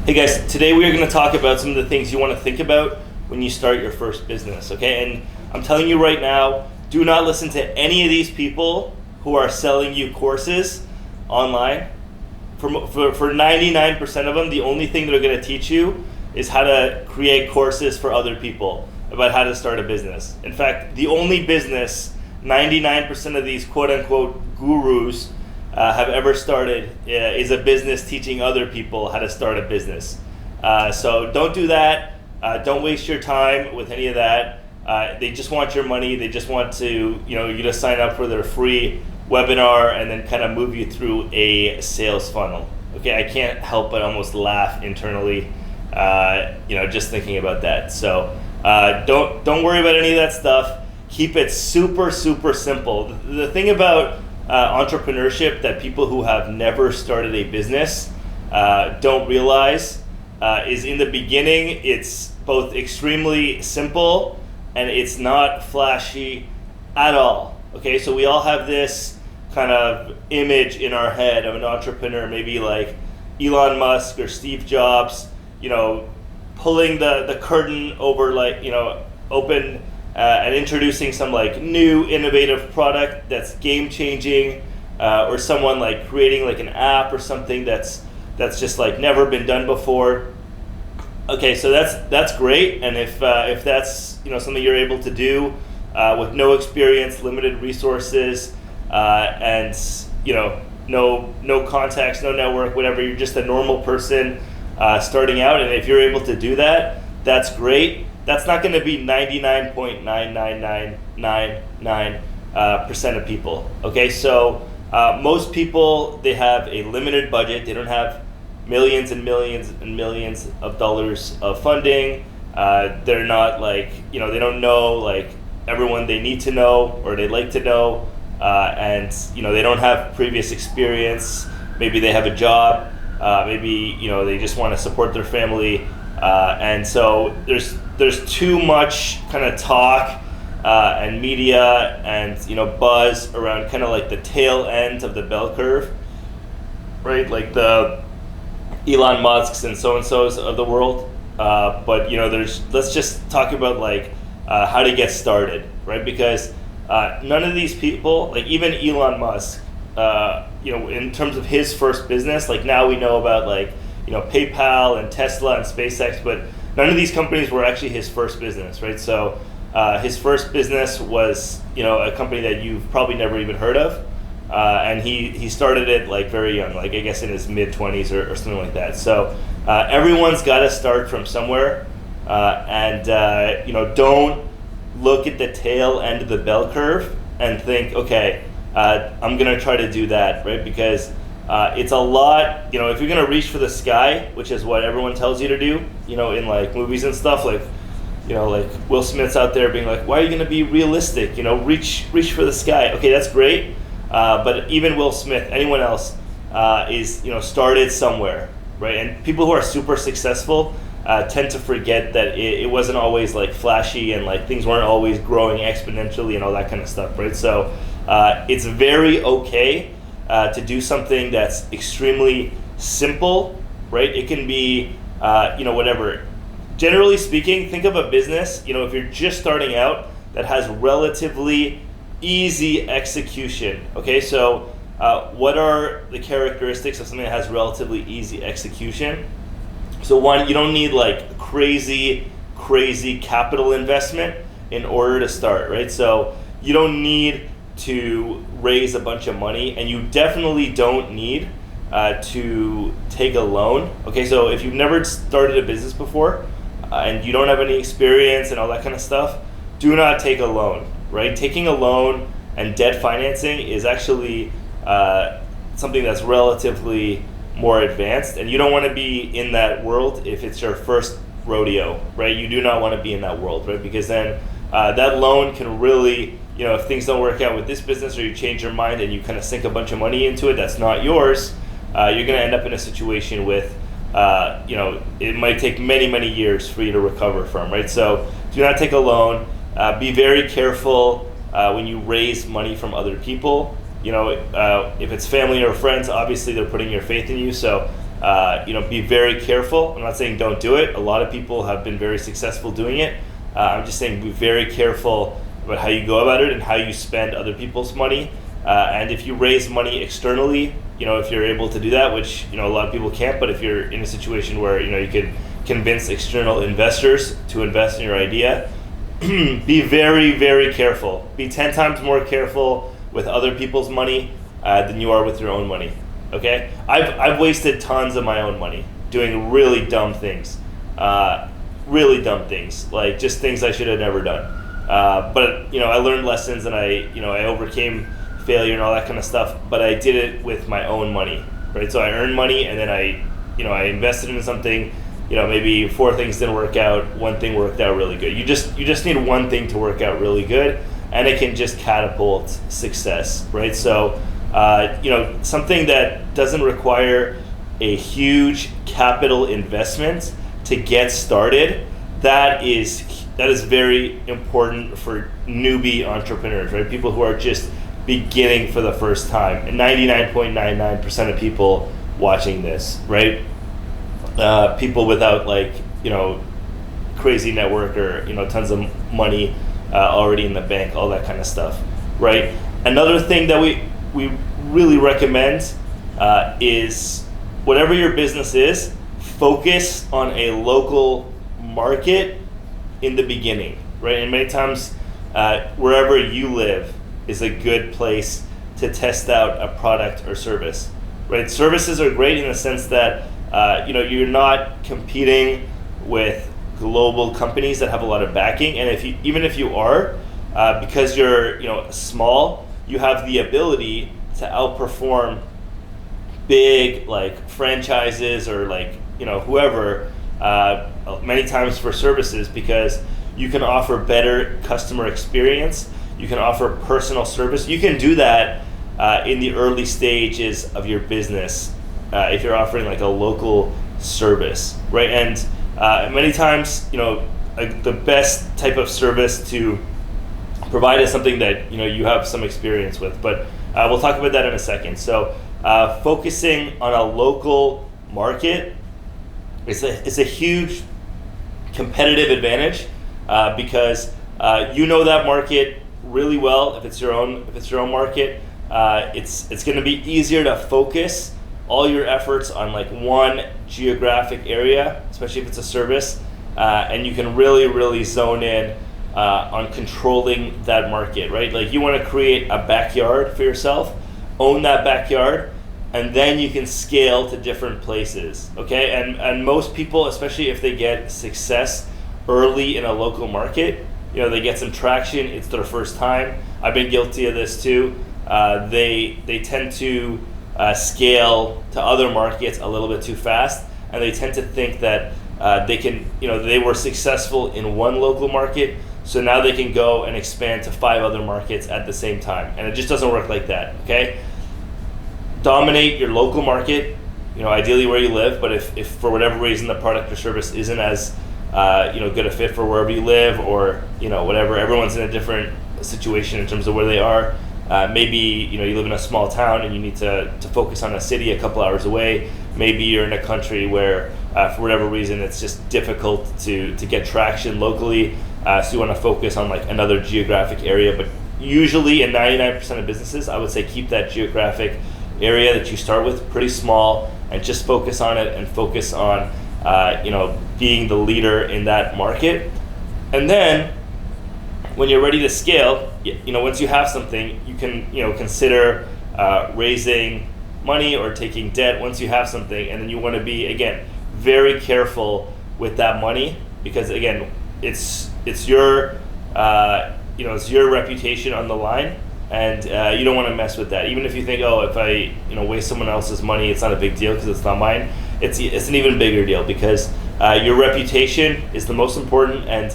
Hey guys, today we are going to talk about some of the things you want to think about when you start your first business, okay? And I'm telling you right now, do not listen to any of these people who are selling you courses online. For 99% of them, the only thing they're going to teach you is how to create courses for other people about how to start a business. In fact, the only business 99% of these quote-unquote gurus have ever started is a business teaching other people how to start a business. So don't do that. Don't waste your time with any of that. They just want your money. They just want to, you to sign up for their free webinar and then kind of move you through a sales funnel. Okay, I can't help but almost laugh internally, just thinking about that. So don't worry about any of that stuff. Keep it super, super simple. The thing about entrepreneurship that people who have never started a business don't realize is in the beginning it's both extremely simple and it's not flashy at all. Okay, so we all have this kind of image in our head of an entrepreneur, maybe like Elon Musk or Steve Jobs, pulling the curtain over, open and introducing some new innovative product that's game changing, or someone creating an app or something that's just never been done before. Okay, so that's great, and if that's something you're able to do with no experience, limited resources, and no contacts, no network, whatever, you're just a normal person starting out, and if you're able to do that, that's great. That's not going to be 99.99999% of people. Okay, so most people, they have a limited budget. They don't have millions and millions and millions of dollars of funding. They're not they don't know everyone they need to know or they like to know, and they don't have previous experience. Maybe they have a job. Maybe they just want to support their family. And so there's too much kind of talk and media and buzz around kind of the tail end of the bell curve, right? Like the Elon Musks and so-and-sos of the world. But let's just talk about how to get started, right? Because none of these people, even Elon Musk, in terms of his first business, now we know about PayPal and Tesla and SpaceX, but none of these companies were actually his first business, right? So his first business was, a company that you've probably never even heard of, and he started it very young, I guess in his mid-20s or something like that. So everyone's got to start from somewhere, and don't look at the tail end of the bell curve and think, okay, I'm gonna try to do that, right? Because it's a lot, if you're going to reach for the sky, which is what everyone tells you to do, in movies and stuff, Will Smith's out there being why are you going to be realistic, reach for the sky. Okay, that's great. But even Will Smith, anyone else, is, started somewhere, right? And people who are super successful tend to forget that it wasn't always flashy and things weren't always growing exponentially and all that kind of stuff, right? So it's very okay to do something that's extremely simple, right? It can be, whatever. Generally speaking, think of a business, if you're just starting out, that has relatively easy execution. Okay, so what are the characteristics of something that has relatively easy execution? So one, you don't need crazy capital investment in order to start, right? So you don't need to raise a bunch of money, and you definitely don't need to take a loan. Okay, so if you've never started a business before and you don't have any experience and all that kind of stuff, do not take a loan, right? Taking a loan and debt financing is actually something that's relatively more advanced, and you don't want to be in that world if it's your first rodeo, right? You do not want to be in that world, right? Because then that loan can really, if things don't work out with this business or you change your mind and you kind of sink a bunch of money into it that's not yours, you're going to end up in a situation with, it might take many, many years for you to recover from, right? So do not take a loan. Be very careful when you raise money from other people. If it's family or friends, obviously they're putting your faith in you. So be very careful. I'm not saying don't do it. A lot of people have been very successful doing it. I'm just saying be very careful about how you go about it and how you spend other people's money. And if you raise money externally, if you're able to do that, which a lot of people can't, but if you're in a situation where you can convince external investors to invest in your idea, be very, very careful. Be 10 times more careful with other people's money than you are with your own money. Okay, I've wasted tons of my own money doing really dumb things, like just things I should have never done. But I learned lessons, and I overcame failure and all that kind of stuff. But I did it with my own money, right? So I earned money, and then I invested in something. Maybe 4 things didn't work out, 1 thing worked out really good. You just need 1 thing to work out really good, and it can just catapult success, right? So, something that doesn't require a huge capital investment to get started, that is very important for newbie entrepreneurs, right? People who are just beginning for the first time. And 99.99% of people watching this, right? People without crazy network or tons of money already in the bank, all that kind of stuff, right? Another thing that we really recommend is whatever your business is, focus on a local market in the beginning, right? And many times wherever you live is a good place to test out a product or service, right? Services are great in the sense that you're not competing with global companies that have a lot of backing, and even if you are, because you're small, you have the ability to outperform big franchises or whoever many times for services, because you can offer better customer experience, you can offer personal service. You can do that in the early stages of your business. If you're offering a local service, right? And many times, the best type of service to provide is something that you have some experience with. But we'll talk about that in a second. So focusing on a local market is a huge competitive advantage because that market really well. If it's your own market, it's going to be easier to focus all your efforts on one geographic area, especially if it's a service, and you can really zone in on controlling that market, right? You want to create a backyard for yourself, own that backyard, and then you can scale to different places, okay? And most people, especially if they get success early in a local market, they get some traction, it's their first time. I've been guilty of this too. They tend to scale to other markets a little bit too fast, and they tend to think that they were successful in one local market, so now they can go and expand to 5 other markets at the same time, and it just doesn't work like that, okay? Dominate your local market, ideally where you live, but if for whatever reason the product or service isn't as good a fit for wherever you live, or whatever, everyone's in a different situation in terms of where they are. Maybe you live in a small town and you need to focus on a city a couple hours away. Maybe you're in a country where for whatever reason it's just difficult to get traction locally, so you want to focus on another geographic area. But usually in 99% of businesses, I would say keep that geographic area that you start with pretty small and just focus on it, and focus on being the leader in that market. And then when you're ready to scale, once you have something, you can consider raising money or taking debt once you have something. And then you want to be, again, very careful with that money, because again, it's your it's your reputation on the line, and you don't want to mess with that. Even if you think, if I waste someone else's money, it's not a big deal because it's not mine. It's an even bigger deal, because your reputation is the most important. And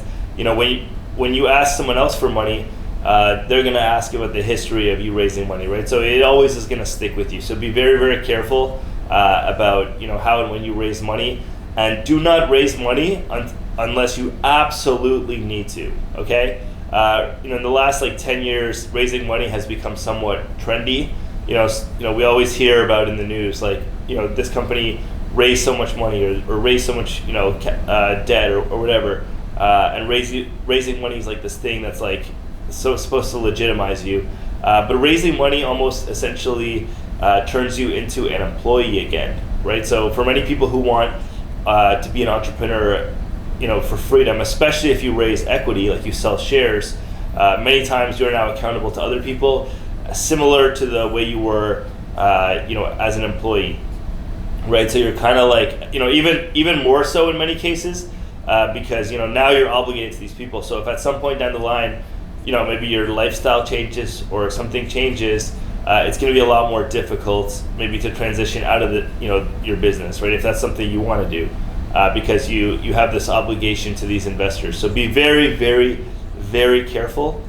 when you ask someone else for money, they're going to ask about the history of you raising money, right? So it always is going to stick with you. So be very, very careful about how and when you raise money, and do not raise money unless you absolutely need to. Okay, in the last 10 years, raising money has become somewhat trendy. We always hear about in the news this company raise so much money or raise so much debt or whatever, and raising money is like this thing that's like so supposed to legitimize you, but raising money almost essentially turns you into an employee again, right? So for many people who want to be an entrepreneur, for freedom, especially if you raise equity, like you sell shares, many times you're now accountable to other people, similar to the way you were, as an employee, right? So you're kind of like, even more so in many cases, because now you're obligated to these people. So if at some point down the line, maybe your lifestyle changes or something changes, it's going to be a lot more difficult maybe to transition out of your business, right? If that's something you want to do, because you have this obligation to these investors. So be very, very, very careful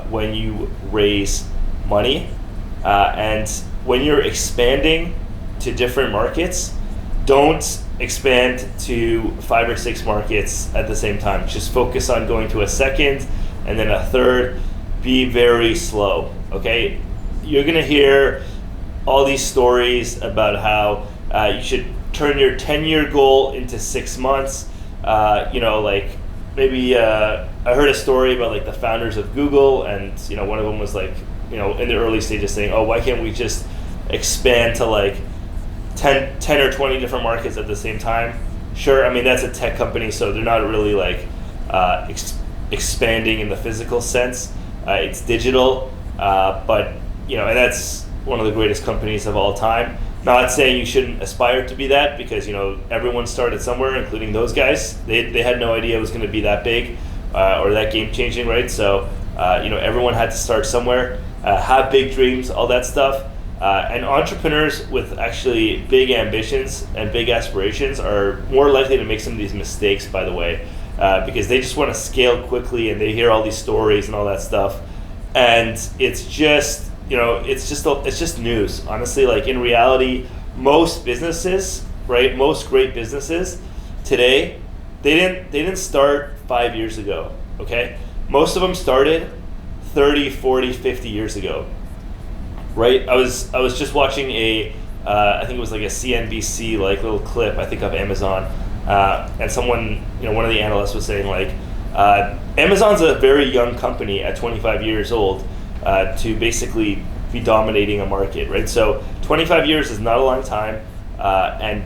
when you raise money, and when you're expanding to different markets, don't expand to 5 or 6 markets at the same time. Just focus on going to a second and then a third. Be very slow, okay? You're gonna hear all these stories about how you should turn your 10-year goal into 6 months. Like maybe I heard a story about like the founders of Google, and one of them was like, in the early stages saying, oh, why can't we just expand to like 10 or 20 different markets at the same time? Sure, I mean, that's a tech company, so they're not really like expanding in the physical sense. It's digital, but and that's one of the greatest companies of all time. Not saying you shouldn't aspire to be that, because everyone started somewhere, including those guys. They had no idea it was going to be that big or that game changing, right? So everyone had to start somewhere. Have big dreams, all that stuff. And entrepreneurs with actually big ambitions and big aspirations are more likely to make some of these mistakes, by the way, because they just want to scale quickly, and they hear all these stories and all that stuff, and it's just it's just news, honestly. Like in reality, most businesses, right? Most great businesses today, they didn't start 5 years ago. Okay, most of them started 30, 40, 50 years ago. Right, I was just watching I think it was like a CNBC like little clip, I think, of Amazon, and someone, one of the analysts was saying like, Amazon's a very young company at 25 years old to basically be dominating a market, right? So 25 years is not a long time, and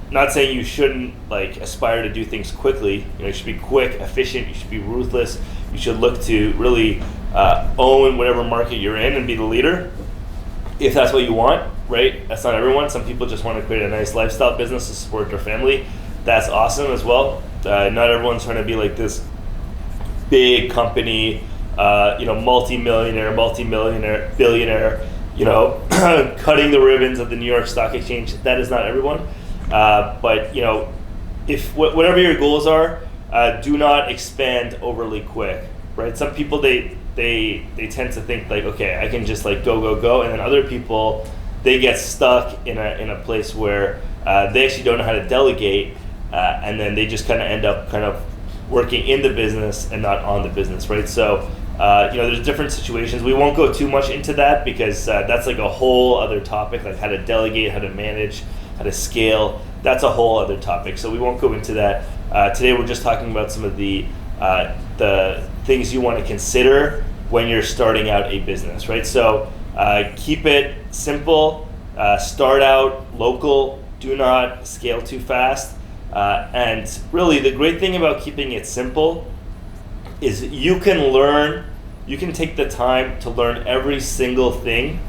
not saying you shouldn't like aspire to do things quickly. You should be quick, efficient. You should be ruthless. You should look to really own whatever market you're in and be the leader, if that's what you want, right? That's not everyone. Some people just want to create a nice lifestyle business to support their family. That's awesome as well. Not everyone's trying to be like this big company, multi-millionaire, billionaire, cutting the ribbons of the New York Stock Exchange. That is not everyone. But if whatever your goals are, do not expand overly quick, right? Some people they tend to think like, okay, I can just like go, and then other people, they get stuck in a place where they actually don't know how to delegate, and then they just kind of end up kind of working in the business and not on the business, right? So there's different situations. We won't go too much into that, because that's like a whole other topic, like how to delegate, how to manage, how to scale. That's a whole other topic, so we won't go into that. Today we're just talking about some of the things you want to consider when you're starting out a business, right? So keep it simple, start out local, do not scale too fast. And really the great thing about keeping it simple is you can take the time to learn every single thing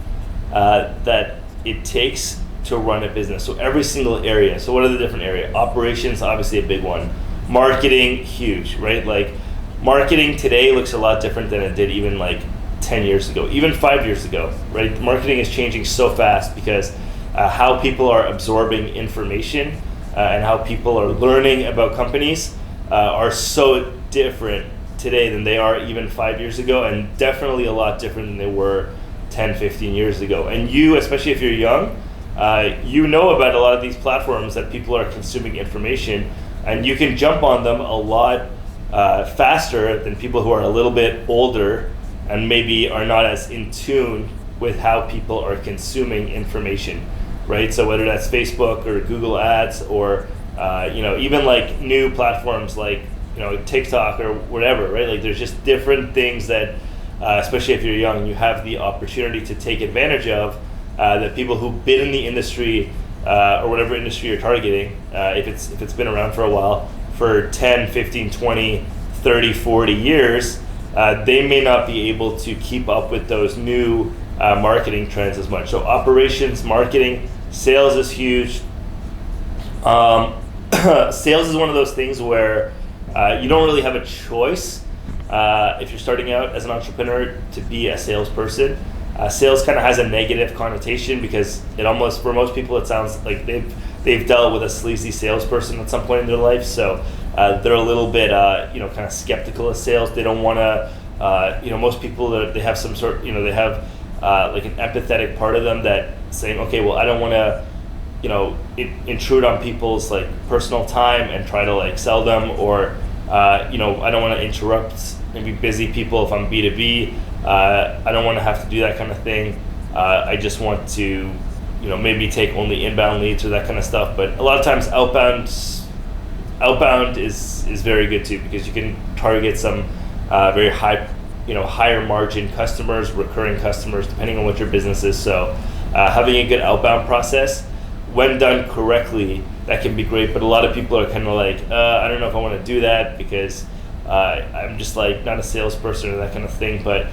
that it takes to run a business. So every single area. So what are the different areas? Operations, obviously a big one. Marketing, huge, right? Like marketing today looks a lot different than it did even like 10 years ago, even 5 years ago, right? Marketing is changing so fast because how people are absorbing information and how people are learning about companies are so different today than they are even 5 years ago, and definitely a lot different than they were 10, 15 years ago. And you, especially if you're young, you know about a lot of these platforms that people are consuming information, and you can jump on them a lot faster than people who are a little bit older and maybe are not as in tune with how people are consuming information. right? So whether that's Facebook or Google Ads or even like new platforms like TikTok or whatever, right? Like there's just different things that, especially if you're young, you have the opportunity to take advantage of that people who've been in the industry or whatever industry you're targeting, if it's been around for a while, for 10, 15, 20, 30, 40 years, they may not be able to keep up with those new marketing trends as much. So operations, marketing, sales is huge. Sales is one of those things where you don't really have a choice if you're starting out as an entrepreneur to be a salesperson. Sales kind of has a negative connotation because it almost, for most people, it sounds like they've dealt with a sleazy salesperson at some point in their life. So they're a little bit kind of skeptical of sales. They don't want to most people, they have some sort, they have like an empathetic part of them that saying, okay, well, I don't want to intrude on people's like personal time and try to like sell them, or I don't want to interrupt maybe busy people if I'm B2B. I don't want to have to do that kind of thing. I just want to maybe take only inbound leads or that kind of stuff. But a lot of times outbound is very good too, because you can target some very high higher margin customers, recurring customers, depending on what your business is. So having a good outbound process, when done correctly, that can be great. But a lot of people are kind of like, I don't know if I want to do that because I'm just like not a salesperson or that kind of thing. But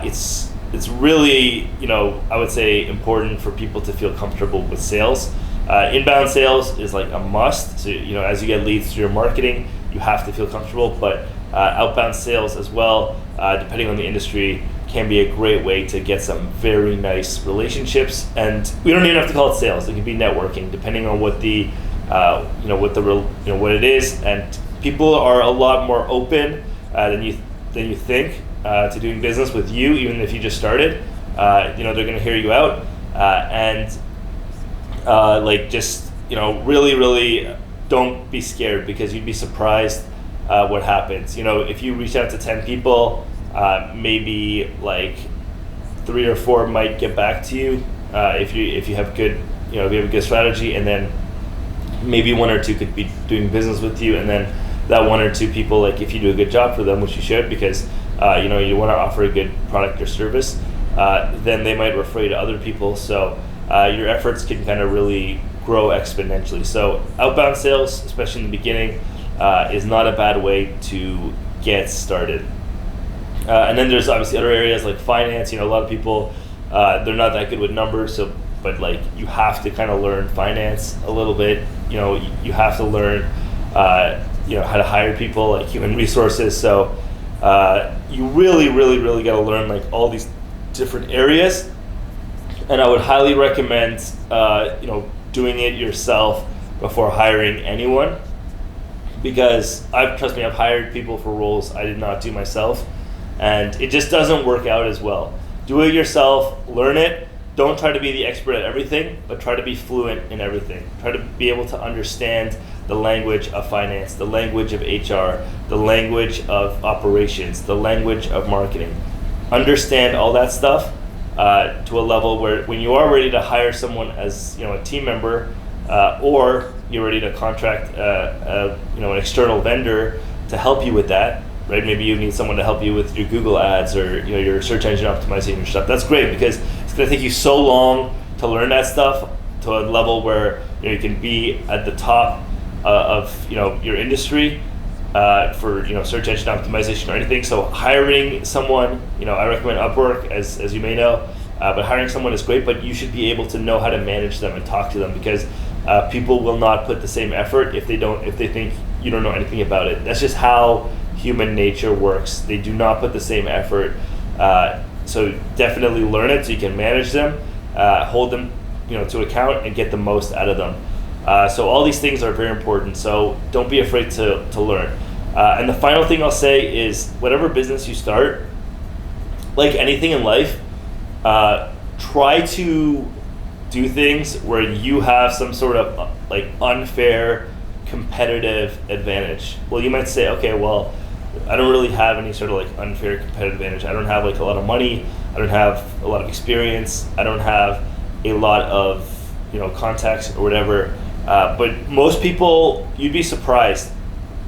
it's really, I would say important for people to feel comfortable with sales. Inbound sales is like a must. So, as you get leads through your marketing, you have to feel comfortable. But outbound sales as well, depending on the industry, can be a great way to get some very nice relationships. And we don't even have to call it sales. It can be networking, depending on what the what it is. And people are a lot more open than you think to doing business with you, even if you just started. They're going to hear you out and really, really don't be scared, because you'd be surprised what happens. If you reach out to 10 people, maybe like 3 or 4 might get back to you if you have good, if you have a good strategy, and then maybe 1 or 2 could be doing business with you, and then that 1 or 2 people, like if you do a good job for them, which you should, because you want to offer a good product or service, then they might refer you to other people. So your efforts can kind of really grow exponentially. So outbound sales, especially in the beginning, is not a bad way to get started. And then there's obviously other areas like finance. A lot of people, they're not that good with numbers, but like you have to kind of learn finance a little bit. You have to learn how to hire people, like human resources. So you really, really, really got to learn like all these different areas. And I would highly recommend doing it yourself before hiring anyone, because trust me, I've hired people for roles I did not do myself, and it just doesn't work out as well. Do it yourself, learn it. Don't try to be the expert at everything, but try to be fluent in everything. Try to be able to understand the language of finance, the language of HR, the language of operations, the language of marketing. Understand all that stuff to a level where when you are ready to hire someone as a team member, or you're ready to contract an external vendor to help you with that, right? Maybe you need someone to help you with your Google ads or your search engine optimizing your stuff. That's great, because it's going to take you so long to learn that stuff to a level where you can be at the top of your industry for search engine optimization or anything. So hiring someone, I recommend Upwork, as you may know, but hiring someone is great, but you should be able to know how to manage them and talk to them, because people will not put the same effort if they think you don't know anything about it. That's just how human nature works. They do not put the same effort. So definitely learn it so you can manage them, hold them to account, and get the most out of them. So all these things are very important. So don't be afraid to learn. And the final thing I'll say is, whatever business you start, like anything in life, try to do things where you have some sort of like unfair competitive advantage. Well, you might say, okay, well, I don't really have any sort of like unfair competitive advantage. I don't have like a lot of money. I don't have a lot of experience. I don't have a lot of contacts or whatever. But most people, you'd be surprised.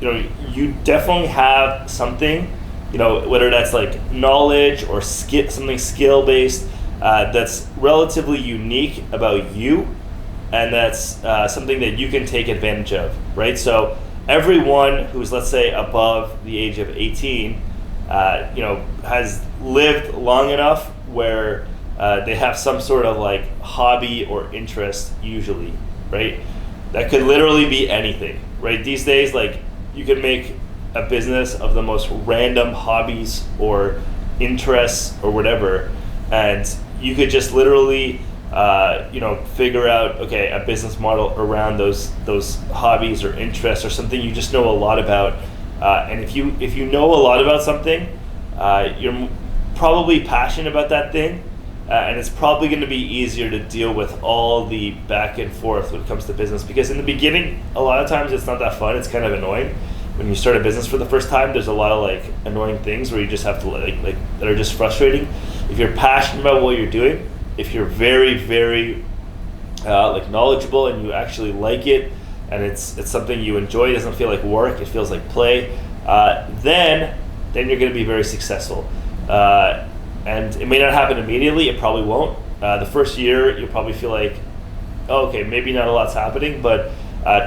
You definitely have something, whether that's like knowledge or something skill based, that's relatively unique about you, and that's something that you can take advantage of, right? So everyone who's, let's say, above the age of 18, has lived long enough where they have some sort of like hobby or interest usually, right? That could literally be anything, right? These days, like, you can make a business of the most random hobbies or interests or whatever, and you could just literally figure out, okay, a business model around those hobbies or interests or something you just know a lot about. And if you know a lot about something, you're probably passionate about that thing, and it's probably going to be easier to deal with all the back and forth when it comes to business. Because in the beginning, a lot of times it's not that fun. It's kind of annoying. When you start a business for the first time, there's a lot of like annoying things where you just have to like that are just frustrating. If you're passionate about what you're doing, if you're very, very knowledgeable and you actually like it, and it's something you enjoy, it doesn't feel like work, it feels like play, then you're going to be very successful. And it may not happen immediately, it probably won't. The first year, you'll probably feel like, oh, okay, maybe not a lot's happening, but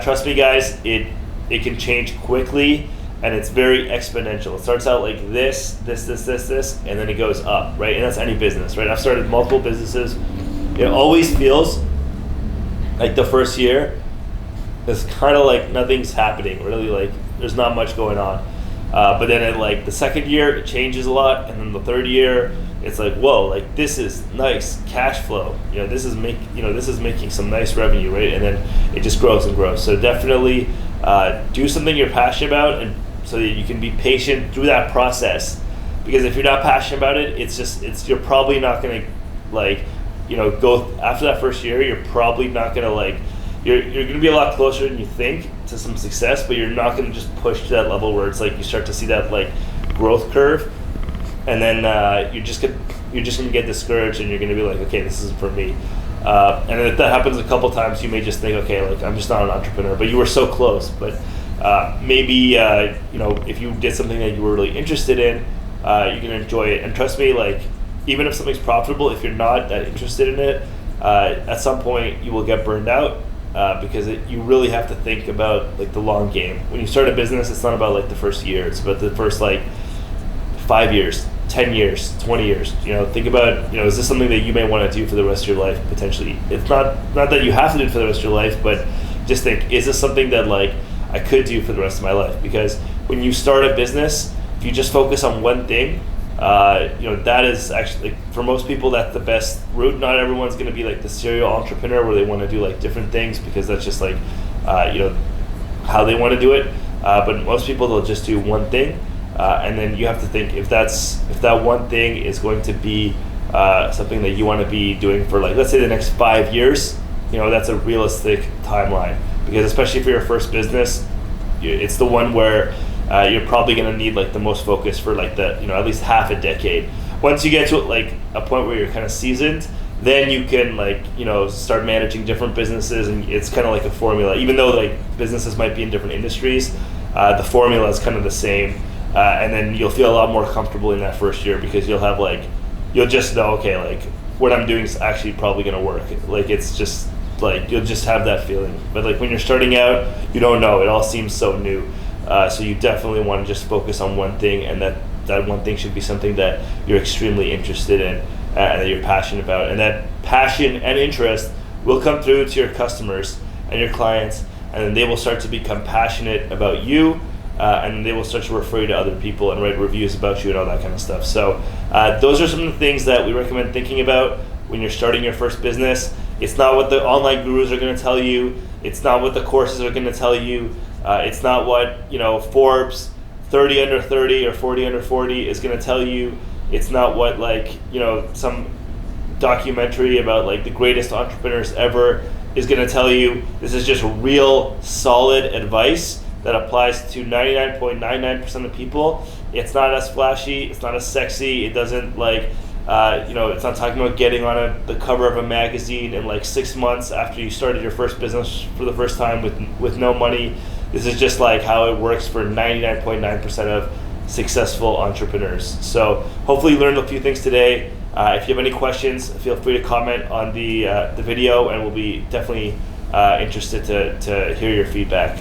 trust me, guys, it can change quickly, and it's very exponential. It starts out like this, and then it goes up, right? And that's any business, right? I've started multiple businesses. It always feels like the first year is kind of like nothing's happening, really, like there's not much going on. But then at like the second year, it changes a lot, and then the third year, it's like, whoa, like this is nice cash flow. This is making some nice revenue, right? And then it just grows and grows. So definitely do something you're passionate about, and so that you can be patient through that process. Because if you're not passionate about it, you're probably not gonna go after that first year. You're probably not gonna you're gonna be a lot closer than you think to some success, but you're not gonna just push to that level where it's like you start to see that like growth curve, and then you're just gonna get discouraged, and you're gonna be like, okay, this isn't for me. And if that happens a couple times, you may just think, okay, like I'm just not an entrepreneur, but you were so close. But maybe if you did something that you were really interested in, you can enjoy it. And trust me, like even if something's profitable, if you're not that interested in it, at some point you will get burned out, because you really have to think about like the long game. When you start a business, it's not about like the first year; it's about the first like 5 years, 10 years, 20 years. Think about, is this something that you may want to do for the rest of your life potentially? It's not that you have to do it for the rest of your life, but just think, is this something that like I could do for the rest of my life? Because when you start a business, if you just focus on one thing, that is actually, like, for most people, that's the best route. Not everyone's going to be like the serial entrepreneur where they want to do like different things, because that's just like how they want to do it. But most people, they'll just do one thing. And then you have to think, if that one thing is going to be something that you want to be doing for, like, let's say the next 5 years, that's a realistic timeline. Because especially for your first business, it's the one where you're probably going to need like the most focus for like the at least half a decade. Once you get to like a point where you're kind of seasoned, then you can like start managing different businesses, and it's kind of like a formula. Even though like businesses might be in different industries, the formula is kind of the same. And then you'll feel a lot more comfortable in that first year, because you'll just know, okay, like what I'm doing is actually probably going to work. Like it's just like you'll just have that feeling. But like when you're starting out, you don't know. It all seems so new. So you definitely want to just focus on one thing, and that one thing should be something that you're extremely interested in, and that you're passionate about. And that passion and interest will come through to your customers and your clients, and then they will start to become passionate about you. And they will start to refer you to other people and write reviews about you and all that kind of stuff. So those are some of the things that we recommend thinking about when you're starting your first business. It's not what the online gurus are going to tell you. It's not what the courses are going to tell you. It's not what Forbes 30 under 30 or 40 under 40 is going to tell you. It's not what some documentary about like the greatest entrepreneurs ever is going to tell you. This is just real solid advice that applies to 99.99% of people. It's not as flashy, it's not as sexy, it doesn't It's not talking about getting on the cover of a magazine in like 6 months after you started your first business for the first time with no money. This is just like how it works for 99.9% of successful entrepreneurs. So hopefully you learned a few things today. If you have any questions, feel free to comment on the video, and we'll be definitely interested to hear your feedback.